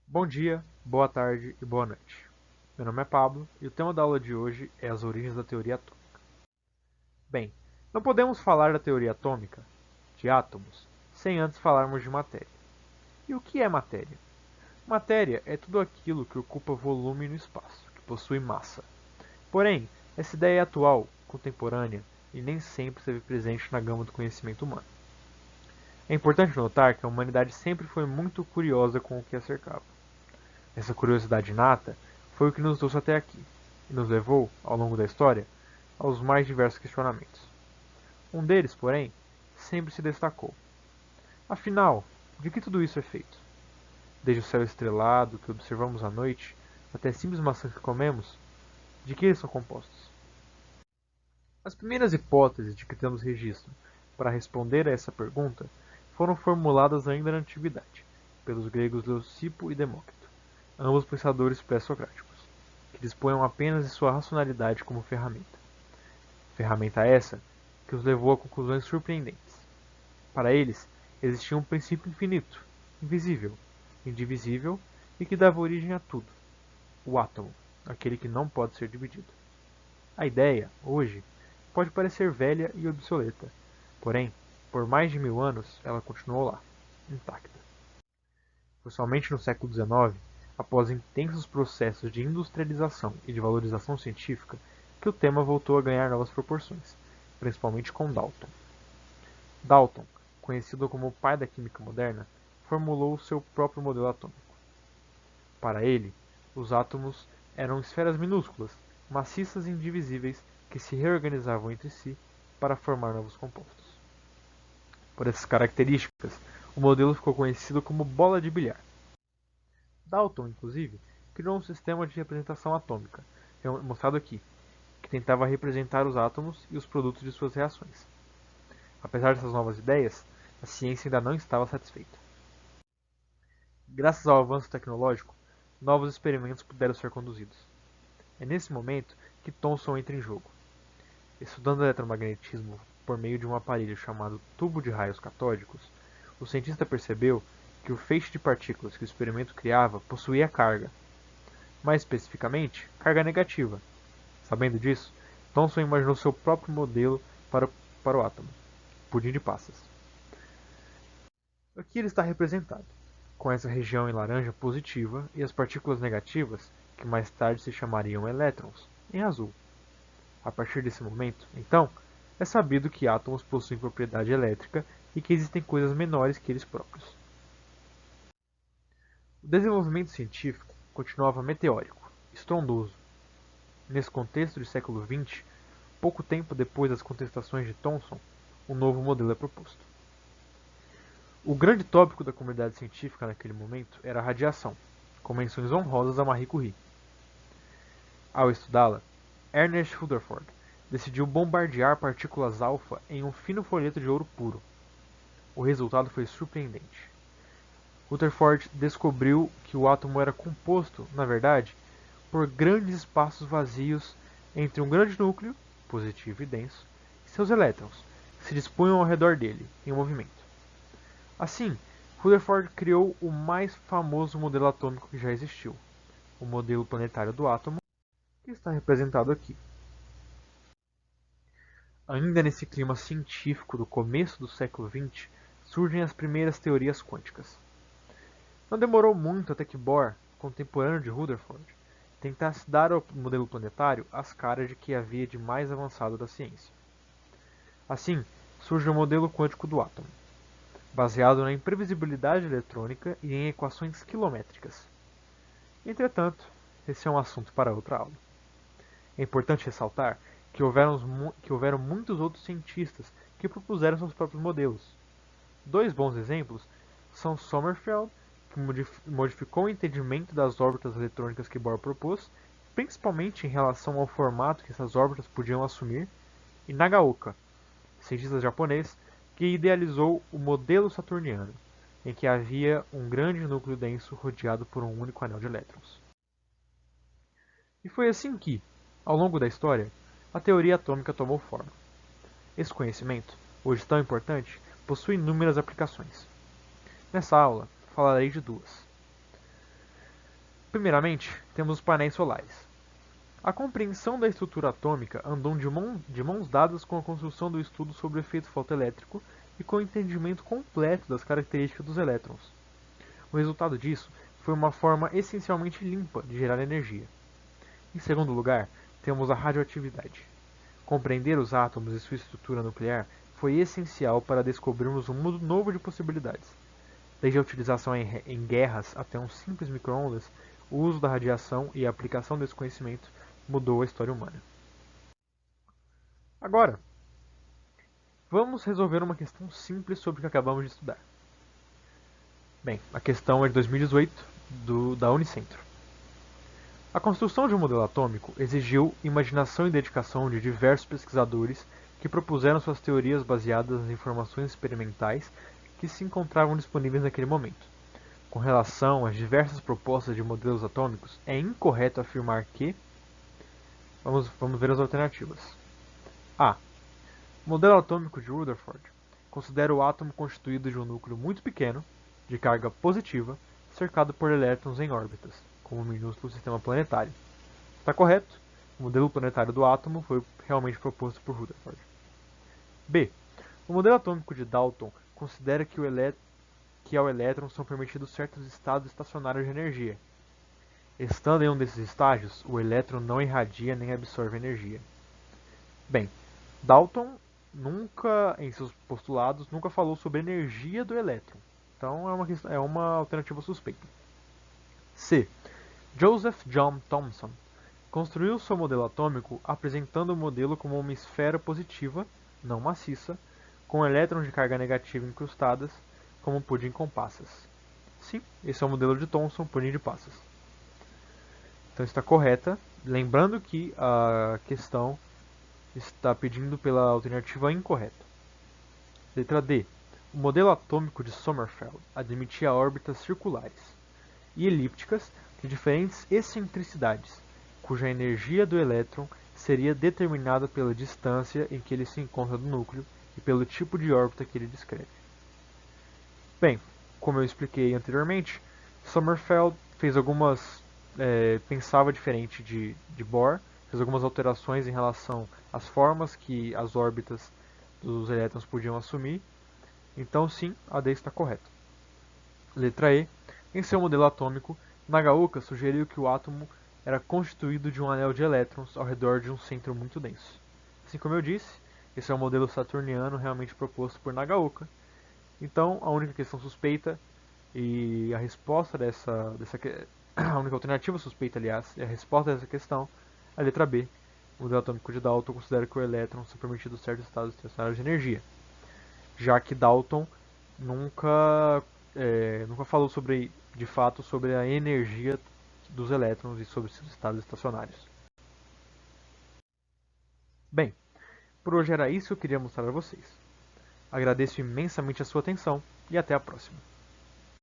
Bom dia, boa tarde e boa noite. Meu nome é Pablo e o tema da aula de hoje é as origens da teoria atômica. Bem, não podemos falar da teoria atômica, de átomos, sem antes falarmos de matéria. E o que é matéria? Matéria é tudo aquilo que ocupa volume no espaço, que possui massa. Porém, essa ideia é atual, contemporânea e nem sempre esteve presente na gama do conhecimento humano. É importante notar que a humanidade sempre foi muito curiosa com o que a cercava. Essa curiosidade inata foi o que nos trouxe até aqui e nos levou, ao longo da história, aos mais diversos questionamentos. Um deles, porém, sempre se destacou. Afinal, de que tudo isso é feito? Desde o céu estrelado que observamos à noite até simples maçãs que comemos, de que eles são compostos? As primeiras hipóteses de que temos registro para responder a essa pergunta foram formuladas ainda na antiguidade, pelos gregos Leucipo e Demócrito, ambos pensadores pré-socráticos, que dispunham apenas de sua racionalidade como ferramenta. Ferramenta essa que os levou a conclusões surpreendentes. Para eles, existia um princípio infinito, invisível, indivisível e que dava origem a tudo: o átomo, aquele que não pode ser dividido. A ideia, hoje, pode parecer velha e obsoleta, porém, por mais de 1000 anos, ela continuou lá, intacta. Foi somente no século XIX, após intensos processos de industrialização e de valorização científica, que o tema voltou a ganhar novas proporções, principalmente com Dalton. Dalton, conhecido como o pai da química moderna, formulou o seu próprio modelo atômico. Para ele, os átomos eram esferas minúsculas, maciças e indivisíveis que se reorganizavam entre si para formar novos compostos. Por essas características, o modelo ficou conhecido como bola de bilhar. Dalton, inclusive, criou um sistema de representação atômica, mostrado aqui, que tentava representar os átomos e os produtos de suas reações. Apesar dessas novas ideias, a ciência ainda não estava satisfeita. Graças ao avanço tecnológico, novos experimentos puderam ser conduzidos. É nesse momento que Thomson entra em jogo. Estudando eletromagnetismo por meio de um aparelho chamado tubo de raios catódicos, o cientista percebeu que o feixe de partículas que o experimento criava possuía carga, mais especificamente, carga negativa. Sabendo disso, Thomson imaginou seu próprio modelo para o átomo, pudim de passas. Aqui ele está representado, com essa região em laranja positiva e as partículas negativas, que mais tarde se chamariam elétrons, em azul. A partir desse momento, então, é sabido que átomos possuem propriedade elétrica e que existem coisas menores que eles próprios. O desenvolvimento científico continuava meteórico, estrondoso. Nesse contexto do século XX, pouco tempo depois das contestações de Thomson, um novo modelo é proposto. O grande tópico da comunidade científica naquele momento era a radiação, com menções honrosas a Marie Curie. Ao estudá-la, Ernest Rutherford decidiu bombardear partículas alfa em um fino folheto de ouro puro. O resultado foi surpreendente. Rutherford descobriu que o átomo era composto, na verdade, por grandes espaços vazios entre um grande núcleo, positivo e denso, e seus elétrons, que se dispunham ao redor dele, em movimento. Assim, Rutherford criou o mais famoso modelo atômico que já existiu, o modelo planetário do átomo, que está representado aqui. Ainda nesse clima científico do começo do século XX, surgem as primeiras teorias quânticas. Não demorou muito até que Bohr, contemporâneo de Rutherford, tentasse dar ao modelo planetário as caras de que havia de mais avançado da ciência. Assim, surge o modelo quântico do átomo, baseado na imprevisibilidade eletrônica e em equações quilométricas. Entretanto, esse é um assunto para outra aula. É importante ressaltar que houveram muitos outros cientistas que propuseram seus próprios modelos. Dois bons exemplos são Sommerfeld, que modificou o entendimento das órbitas eletrônicas que Bohr propôs, principalmente em relação ao formato que essas órbitas podiam assumir, e Nagaoka, cientista japonês, que idealizou o modelo saturniano, em que havia um grande núcleo denso rodeado por um único anel de elétrons. E foi assim que, ao longo da história, a teoria atômica tomou forma. Esse conhecimento, hoje tão importante, possui inúmeras aplicações. Nessa aula, falarei de duas. Primeiramente, temos os painéis solares. A compreensão da estrutura atômica andou de mãos dadas com a construção do estudo sobre o efeito fotoelétrico e com o entendimento completo das características dos elétrons. O resultado disso foi uma forma essencialmente limpa de gerar energia. Em segundo lugar, temos a radioatividade. Compreender os átomos e sua estrutura nuclear foi essencial para descobrirmos um mundo novo de possibilidades. Desde a utilização em guerras até um simples micro-ondas, o uso da radiação e a aplicação desse conhecimento mudou a história humana. Agora, vamos resolver uma questão simples sobre o que acabamos de estudar. Bem, a questão é de 2018, da Unicentro. A construção de um modelo atômico exigiu imaginação e dedicação de diversos pesquisadores que propuseram suas teorias baseadas nas informações experimentais que se encontravam disponíveis naquele momento. Com relação às diversas propostas de modelos atômicos, é incorreto afirmar que... Vamos ver as alternativas. A. O modelo atômico de Rutherford considera o átomo constituído de um núcleo muito pequeno, de carga positiva, cercado por elétrons em órbitas, como o minúsculo sistema planetário. Está correto? O modelo planetário do átomo foi realmente proposto por Rutherford. B. O modelo atômico de Dalton considera que ao elétron são permitidos certos estados estacionários de energia. Estando em um desses estágios, o elétron não irradia nem absorve energia. Bem, Dalton em seus postulados, nunca falou sobre a energia do elétron. Então é uma alternativa suspeita. C. Joseph John Thomson construiu seu modelo atômico apresentando o modelo como uma esfera positiva, não maciça, com elétrons de carga negativa incrustadas, como um pudim com passas. Sim, esse é o modelo de Thomson, pudim de passas. Então está correta, lembrando que a questão está pedindo pela alternativa incorreta. Letra D. O modelo atômico de Sommerfeld admitia órbitas circulares e elípticas de diferentes excentricidades, cuja energia do elétron seria determinada pela distância em que ele se encontra do núcleo e pelo tipo de órbita que ele descreve. Bem, como eu expliquei anteriormente, Sommerfeld pensava diferente de Bohr, fez algumas alterações em relação às formas que as órbitas dos elétrons podiam assumir. Então sim, a D está correta. Letra E. Em seu modelo atômico, Nagaoka sugeriu que o átomo era constituído de um anel de elétrons ao redor de um centro muito denso. Assim como eu disse, esse é o modelo saturniano realmente proposto por Nagaoka. Então, a única questão suspeita e a resposta a única alternativa suspeita, aliás, é a resposta dessa questão, a letra B. O modelo atômico de Dalton considera que o elétron são permitidos certos estados estacionários de energia, já que Dalton nunca falou de fato sobre a energia dos elétrons e sobre seus estados estacionários. Bem, por hoje era isso que eu queria mostrar a vocês. Agradeço imensamente a sua atenção e até a próxima.